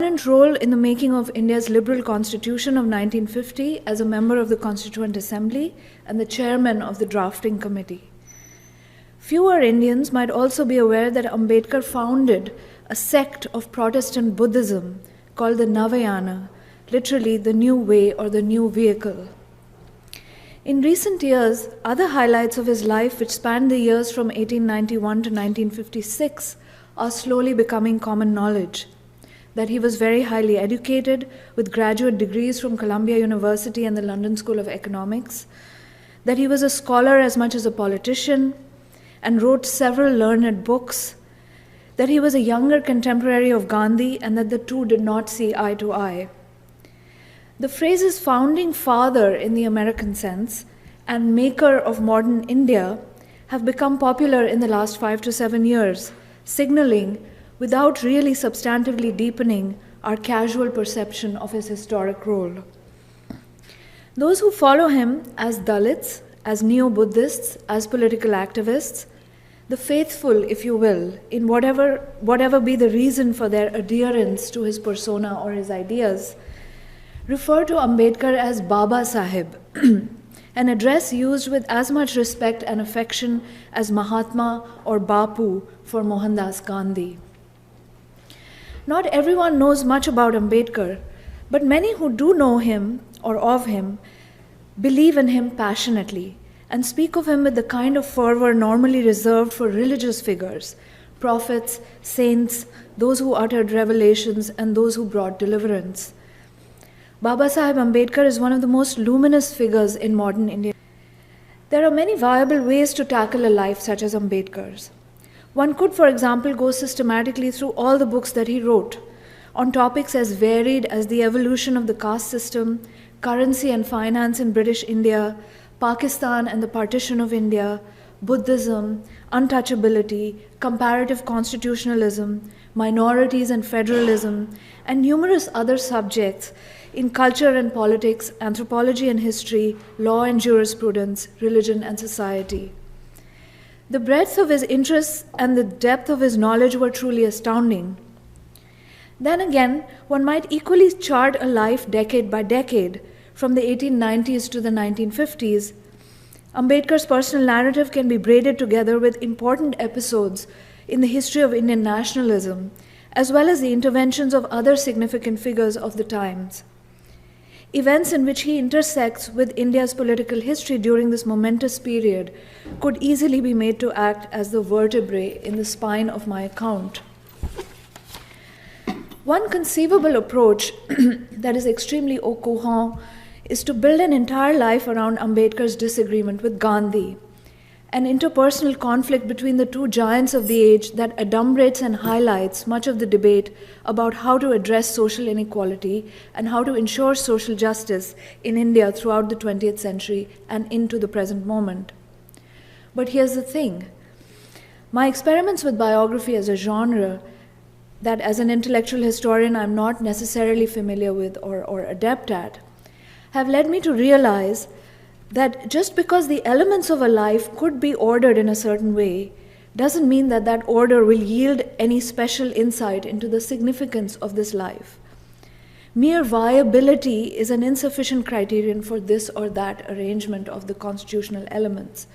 prominent role in the making of India's liberal constitution of 1950 as a member of the Constituent Assembly and the chairman of the drafting committee. Fewer Indians might also be aware that Ambedkar founded a sect of Protestant Buddhism called the Navayana, literally the new way or the new vehicle. In recent years, other highlights of his life, which spanned the years from 1891 to 1956, are slowly becoming common knowledge. That he was very highly educated, with graduate degrees from Columbia University and the London School of Economics. That he was a scholar as much as a politician, and wrote several learned books. That he was a younger contemporary of Gandhi, and that the two did not see eye to eye. The phrases founding father in the American sense and maker of modern India have become popular in the last 5 to 7 years, signaling, without really substantively deepening, our casual perception of his historic role. Those who follow him as Dalits, as neo-Buddhists, as political activists, the faithful, if you will, in whatever be the reason for their adherence to his persona or his ideas, refer to Ambedkar as Baba Sahib, an address used with as much respect and affection as Mahatma or Bapu for Mohandas Gandhi. Not everyone knows much about Ambedkar, but many who do know him or of him believe in him passionately and speak of him with the kind of fervor normally reserved for religious figures, prophets, saints, those who uttered revelations, and those who brought deliverance. Baba Sahib Ambedkar is one of the most luminous figures in modern India. There are many viable ways to tackle a life such as Ambedkar's. One could, for example, go systematically through all the books that he wrote on topics as varied as the evolution of the caste system, currency and finance in British India, Pakistan and the partition of India, Buddhism, untouchability, comparative constitutionalism, minorities and federalism, and numerous other subjects in culture and politics, anthropology and history, law and jurisprudence, religion and society. The breadth of his interests and the depth of his knowledge were truly astounding. Then again, one might equally chart a life decade by decade, from the 1890s to the 1950s. Ambedkar's personal narrative can be braided together with important episodes in the history of Indian nationalism, as well as the interventions of other significant figures of the times. Events in which he intersects with India's political history during this momentous period could easily be made to act as the vertebrae in the spine of my account. One conceivable approach that is extremely au courant is to build an entire life around Ambedkar's disagreement with Gandhi, an interpersonal conflict between the two giants of the age that adumbrates and highlights much of the debate about how to address social inequality and how to ensure social justice in India throughout the 20th century and into the present moment. But here's the thing. My experiments with biography as a genre that as an intellectual historian I'm not necessarily familiar with or adept at have led me to realize that just because the elements of a life could be ordered in a certain way doesn't mean that that order will yield any special insight into the significance of this life. Mere viability is an insufficient criterion for this or that arrangement of the constitutive elements,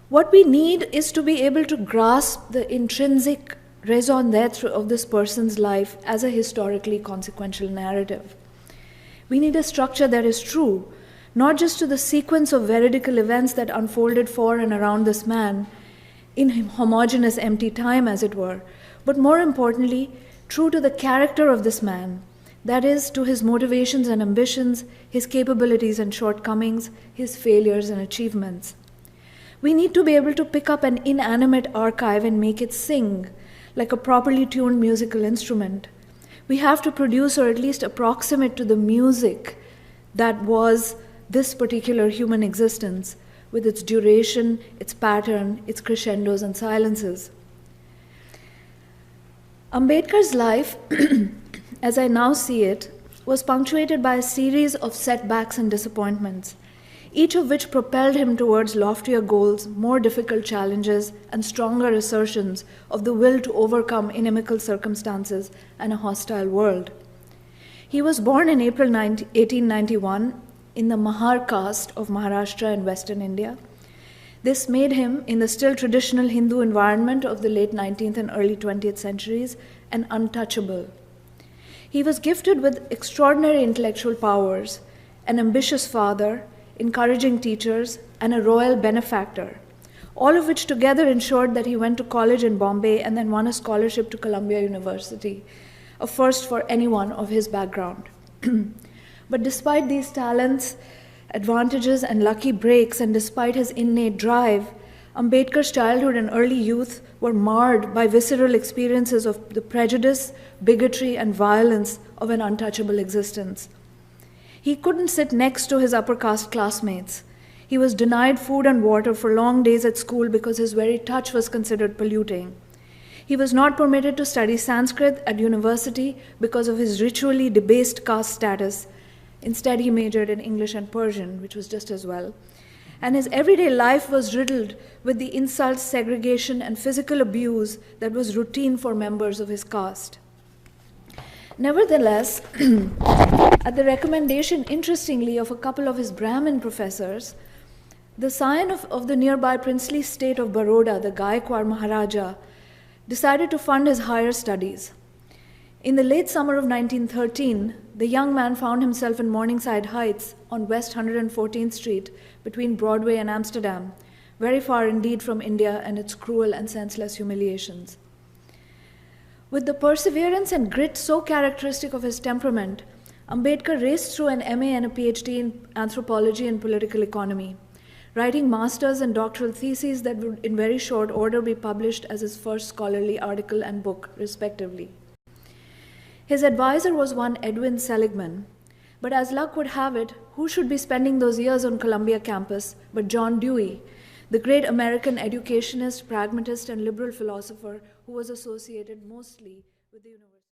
What we need is to be able to grasp the intrinsic raison d'etre of this person's life as a historically consequential narrative. We need a structure that is true, not just to the sequence of veridical events that unfolded for and around this man, in homogeneous empty time, as it were, but more importantly, true to the character of this man, that is, to his motivations and ambitions, his capabilities and shortcomings, his failures and achievements. We need to be able to pick up an inanimate archive and make it sing, like a properly tuned musical instrument. We have to produce or at least approximate to the music that was this particular human existence, with its duration, its pattern, its crescendos and silences. Ambedkar's life, as I now see it, was punctuated by a series of setbacks and disappointments. each of which propelled him towards loftier goals, more difficult challenges, and stronger assertions of the will to overcome inimical circumstances and a hostile world. He was born in April 1891 in the Mahar caste of Maharashtra in Western India. This made him, in the still traditional Hindu environment of the late 19th and early 20th centuries, an untouchable. He was gifted with extraordinary intellectual powers, an ambitious father, encouraging teachers, and a royal benefactor, all of which together ensured that he went to college in Bombay and then won a scholarship to Columbia University, a first for anyone of his background. But despite these talents, advantages, and lucky breaks, and despite his innate drive, Ambedkar's childhood and early youth were marred by visceral experiences of the prejudice, bigotry, and violence of an untouchable existence. He couldn't sit next to his upper caste classmates. He was denied food and water for long days at school because his very touch was considered polluting. He was not permitted to study Sanskrit at university because of his ritually debased caste status. Instead, he majored in English and Persian, which was just as well. And his everyday life was riddled with the insults, segregation, and physical abuse that was routine for members of his caste. Nevertheless, at the recommendation, interestingly, of a couple of his Brahmin professors, the scion of the nearby princely state of Baroda, the Gaikwar Maharaja, decided to fund his higher studies. In the late summer of 1913, the young man found himself in Morningside Heights on West 114th Street between Broadway and Amsterdam, very far indeed from India and its cruel and senseless humiliations. With the perseverance and grit so characteristic of his temperament, Ambedkar raced through an MA and a PhD in anthropology and political economy, writing master's and doctoral theses that would in very short order be published as his first scholarly article and book, respectively. His advisor was one Edwin Seligman, but as luck would have it, who should be spending those years on Columbia campus but John Dewey, the great American educationist, pragmatist, and liberal philosopher who was associated mostly with the university.